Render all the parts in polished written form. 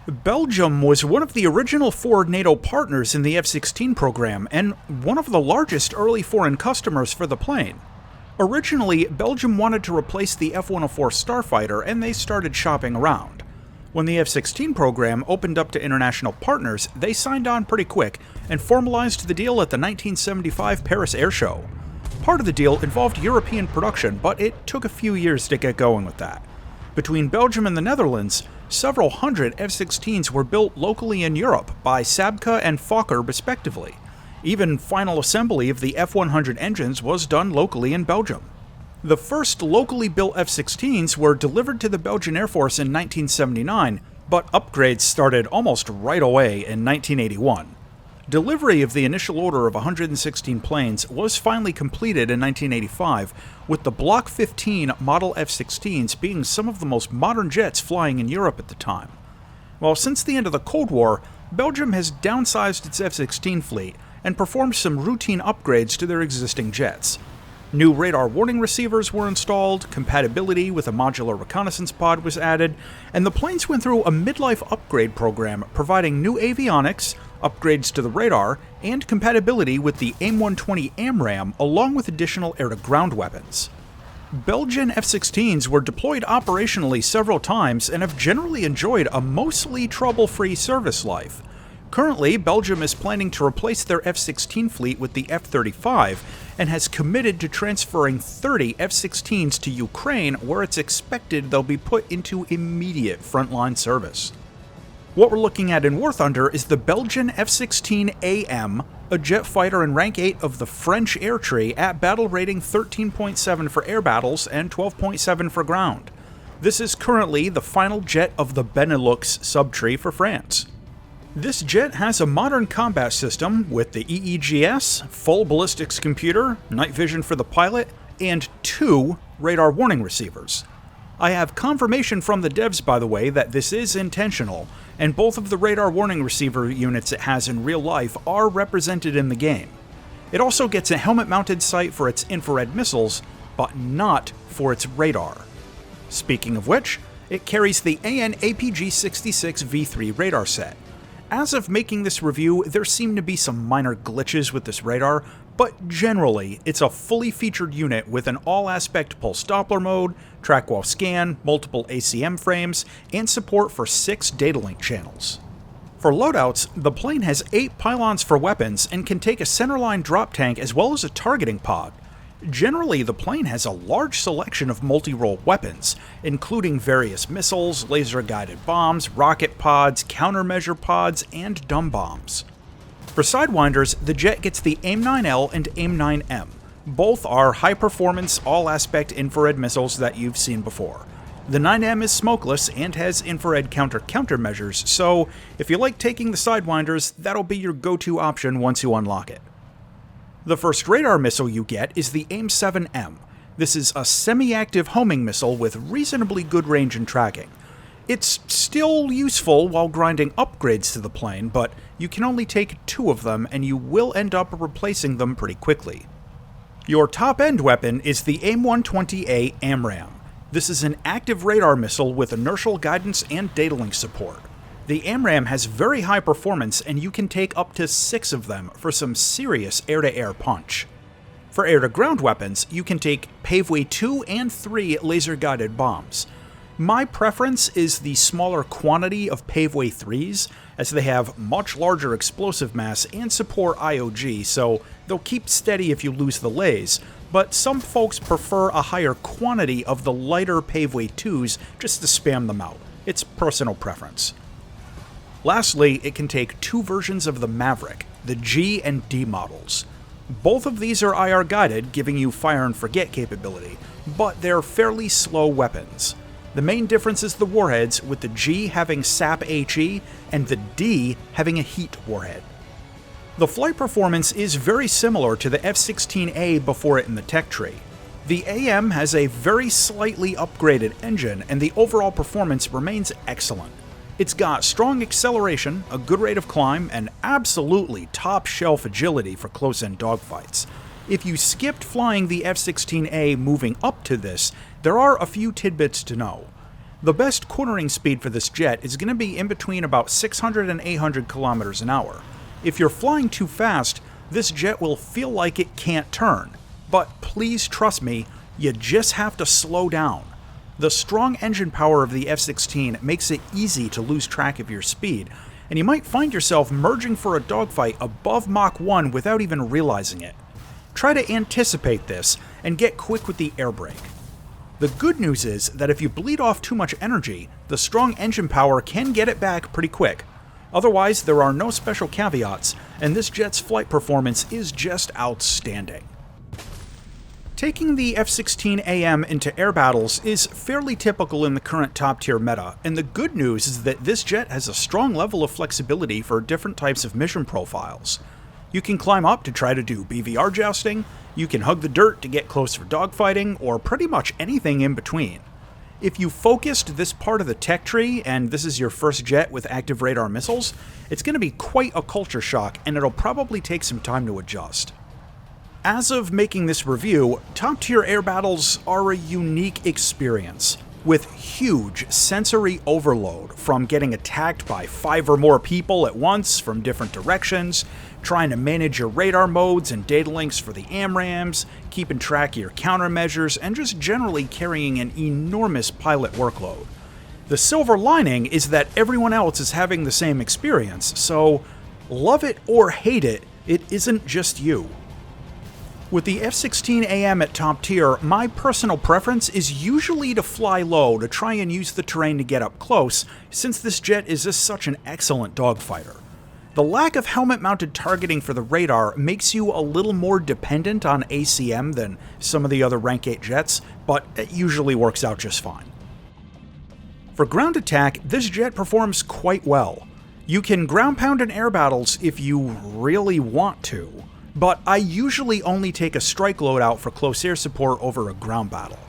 Belgium was one of the original four NATO partners in the F-16 program and one of the largest early foreign customers for the plane. Originally, Belgium wanted to replace the F-104 Starfighter and they started shopping around. When the F-16 program opened up to international partners, they signed on pretty quick and formalized the deal at the 1975 Paris Air Show. Part of the deal involved European production, but it took a few years to get going with that. Between Belgium and the Netherlands, several hundred F-16s were built locally in Europe by Sabca and Fokker respectively. Even final assembly of the F-100 engines was done locally in Belgium. The first locally built F-16s were delivered to the Belgian Air Force in 1979, but upgrades started almost right away in 1981. Delivery of the initial order of 116 planes was finally completed in 1985, with the Block 15 model F-16s being some of the most modern jets flying in Europe at the time. Well, since the end of the Cold War, Belgium has downsized its F-16 fleet and performed some routine upgrades to their existing jets. New radar warning receivers were installed, compatibility with a modular reconnaissance pod was added, and the planes went through a midlife upgrade program providing new avionics, upgrades to the radar, and compatibility with the AIM-120 RAM along with additional air-to-ground weapons. Belgian F-16s were deployed operationally several times and have generally enjoyed a mostly trouble-free service life. Currently, Belgium is planning to replace their F-16 fleet with the F-35 and has committed to transferring 30 F-16s to Ukraine, where it's expected they'll be put into immediate frontline service. What we're looking at in War Thunder is the Belgian F-16AM, a jet fighter in rank 8 of the French air tree at battle rating 13.7 for air battles and 12.7 for ground. This is currently the final jet of the Benelux subtree for France. This jet has a modern combat system with the EEGS, full ballistics computer, night vision for the pilot, and 2 radar warning receivers. I have confirmation from the devs, by the way, that this is intentional, and both of the radar warning receiver units it has in real life are represented in the game. It also gets a helmet-mounted sight for its infrared missiles, but not for its radar. Speaking of which, it carries the AN APG-66 V3 radar set. As of making this review, there seem to be some minor glitches with this radar, but generally, it's a fully featured unit with an all-aspect pulse Doppler mode, track while scan, multiple ACM frames, and support for 6 data link channels. For loadouts, the plane has 8 pylons for weapons and can take a centerline drop tank as well as a targeting pod. Generally, the plane has a large selection of multi-role weapons, including various missiles, laser-guided bombs, rocket pods, countermeasure pods, and dumb bombs. For Sidewinders, the jet gets the AIM-9L and AIM-9M. Both are high-performance, all-aspect infrared missiles that you've seen before. The 9M is smokeless and has infrared countermeasures, so if you like taking the Sidewinders, that'll be your go-to option once you unlock it. The first radar missile you get is the AIM-7M. This is a semi-active homing missile with reasonably good range and tracking. It's still useful while grinding upgrades to the plane, but you can only take 2 of them and you will end up replacing them pretty quickly. Your top-end weapon is the AIM-120A AMRAAM. This is an active radar missile with inertial guidance and data link support. The AMRAAM has very high performance and you can take up to 6 of them for some serious air-to-air punch. For air-to-ground weapons, you can take Paveway 2 and 3 laser-guided bombs. My preference is the smaller quantity of Paveway 3s, as they have much larger explosive mass and support IOG, so they'll keep steady if you lose the lays, but some folks prefer a higher quantity of the lighter Paveway 2s just to spam them out. It's personal preference. Lastly, it can take 2 versions of the Maverick, the G and D models. Both of these are IR guided, giving you fire and forget capability, but they're fairly slow weapons. The main difference is the warheads, with the G having SAP HE and the D having a heat warhead. The flight performance is very similar to the F-16A before it in the tech tree. The AM has a very slightly upgraded engine, and the overall performance remains excellent. It's got strong acceleration, a good rate of climb, and absolutely top-shelf agility for close-in dogfights. If you skipped flying the F-16A moving up to this, there are a few tidbits to know. The best cornering speed for this jet is going to be in between about 600 and 800 kilometers an hour. If you're flying too fast, this jet will feel like it can't turn. But please trust me, you just have to slow down. The strong engine power of the F-16 makes it easy to lose track of your speed, and you might find yourself merging for a dogfight above Mach 1 without even realizing it. Try to anticipate this and get quick with the air brake. The good news is that if you bleed off too much energy, the strong engine power can get it back pretty quick. Otherwise, there are no special caveats, and this jet's flight performance is just outstanding. Taking the F-16AM into air battles is fairly typical in the current top-tier meta, and the good news is that this jet has a strong level of flexibility for different types of mission profiles. You can climb up to try to do BVR jousting, you can hug the dirt to get close for dogfighting, or pretty much anything in between. If you focused this part of the tech tree, and this is your first jet with active radar missiles, it's going to be quite a culture shock, and it'll probably take some time to adjust. As of making this review, top-tier air battles are a unique experience, with huge sensory overload from getting attacked by 5 or more people at once from different directions, trying to manage your radar modes and data links for the AMRAAMs, keeping track of your countermeasures, and just generally carrying an enormous pilot workload. The silver lining is that everyone else is having the same experience, so love it or hate it, it isn't just you. With the F-16AM at top tier, my personal preference is usually to fly low to try and use the terrain to get up close, since this jet is just such an excellent dogfighter. The lack of helmet-mounted targeting for the radar makes you a little more dependent on ACM than some of the other Rank 8 jets, but it usually works out just fine. For ground attack, this jet performs quite well. You can ground pound in air battles if you really want to, but I usually only take a strike loadout for close air support over a ground battle.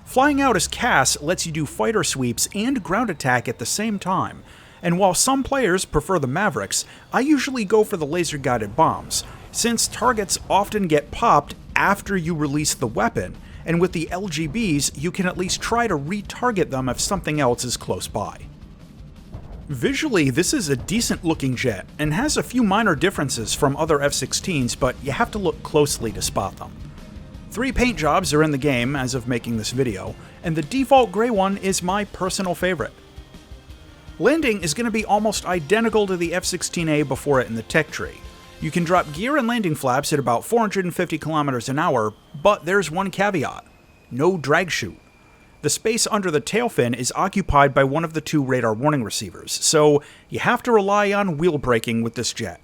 Flying out as CAS lets you do fighter sweeps and ground attack at the same time, and while some players prefer the Mavericks, I usually go for the laser-guided bombs, since targets often get popped after you release the weapon, and with the LGBs you can at least try to retarget them if something else is close by. Visually, this is a decent looking jet, and has a few minor differences from other F-16s, but you have to look closely to spot them. 3 paint jobs are in the game as of making this video, and the default gray one is my personal favorite. Landing is going to be almost identical to the F-16A before it in the tech tree. You can drop gear and landing flaps at about 450 kilometers an hour, but there's one caveat: no drag chute. The space under the tail fin is occupied by one of the 2 radar warning receivers, so you have to rely on wheel braking with this jet.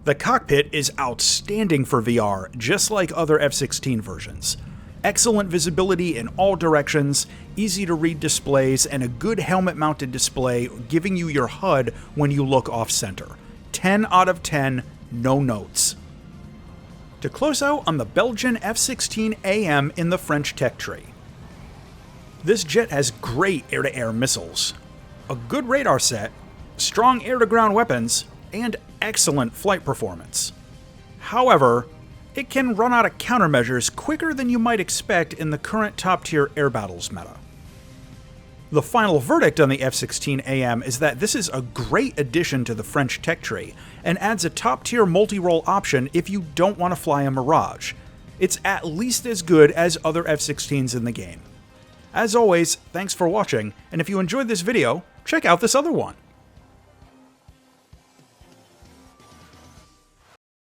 The cockpit is outstanding for VR, just like other F-16 versions. Excellent visibility in all directions, easy to read displays, and a good helmet-mounted display giving you your HUD when you look off-center. 10 out of 10, no notes. To close out on the Belgian F-16AM in the French tech tree. This jet has great air-to-air missiles, a good radar set, strong air-to-ground weapons, and excellent flight performance. However, it can run out of countermeasures quicker than you might expect in the current top-tier air battles meta. The final verdict on the F-16AM is that this is a great addition to the French tech tree, and adds a top-tier multi-role option if you don't want to fly a Mirage. It's at least as good as other F-16s in the game. As always, thanks for watching, and if you enjoyed this video, check out this other one.